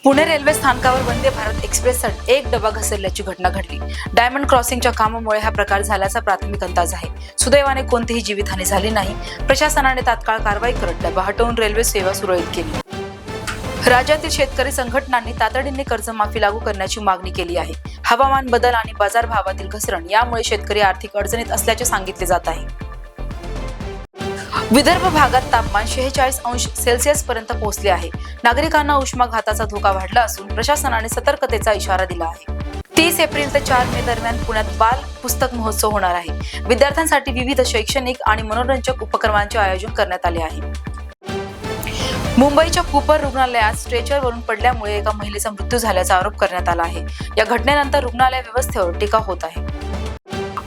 Pune railway स्थानकावर वंदे भारत एक्सप्रेससाठी एक डबा घसरल्याची घटना घडली। डायमंड क्रॉसिंगच्या कामामुळे हा प्रकार झाल्याचा प्राथमिक अंदाज आहे। सुदैवाने कोणतीही जीवितहानी झाली नाही। प्रशासनाने तात्काळ कारवाई करत डबा हटवून रेल्वे सेवा सुरळीत केली। राज्यातील शेतकरी संघटनांनी तातडीने कर्जमाफी लागू करण्याची मागणी केली आहे। हवामान बदल आणि बाजारभावातील घसरण यामुळे शेतकरी आर्थिक अडचणीत असल्याचे सांगितले जात आहे। विदर्भ भागात तापमान 46°C पर्यंत पोहोचले आहे। नागरिकांना उष्माघाताचा धोका वाढला असून प्रशासनाने सतर्कतेचा इशारा दिला आहे। 30 एप्रिल ते 4 मे दरम्यान पुण्यात बाल पुस्तक महोत्सव होणार आहे। विद्यार्थ्यांसाठी विविध शैक्षणिक आणि मनोरंजक उपक्रमांचे आयोजन करण्यात आले आहे। मुंबईच्या कूपर रुग्णालयात स्ट्रेचरवरून पडल्यामुळे एका महिलेचा मृत्यू झाल्याचा आरोप करण्यात आला आहे। या घटनेनंतर रुग्णालय व्यवस्थेवर टीका होत आहे।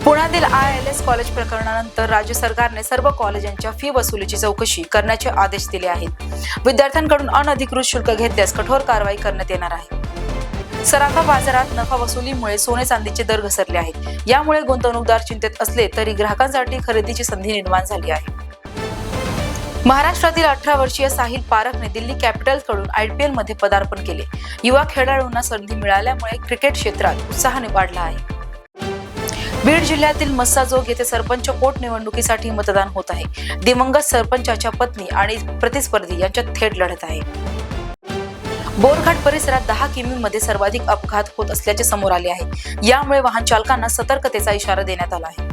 पुण्यातील ILS कॉलेज प्रकरणानंतर राज्य सरकारने सर्व कॉलेजांच्या फी वसुलीची चौकशी करण्याचे आदेश दिले आहेत। विद्यार्थ्यांकडून अनधिकृत शुल्क घेतल्यास कठोर कारवाई करण्यात येणार आहे। सराफा बाजारात नफा वसुलीमुळे सोने चांदीचे दर घसरले आहेत। यामुळे गुंतवणूकदार चिंतेत असले तरी ग्राहकांसाठी खरेदीची संधी निर्माण झाली आहे। महाराष्ट्रातील 18 वर्षीय साहिल पारखने दिल्ली कॅपिटल्सकडून IPL मध्ये पदार्पण केले। युवा खेळाडूंना संधी मिळाल्यामुळे क्रिकेट क्षेत्रात उत्साह वाढला आहे। बीड जिल्ह्यातील मस्साजोग येथे सरपंच पोटनिवडणुकीसाठी मतदान होत आहे। दिवंगत सरपंचाच्या पत्नी आणि प्रतिस्पर्धी यांच्यात थेट लढत आहे। बोरघाट परिसरात 10 किमीमध्ये सर्वाधिक अपघात होत असल्याचे समोर आले आहे। यामुळे वाहन चालकांना सतर्कतेचा इशारा देण्यात आला आहे।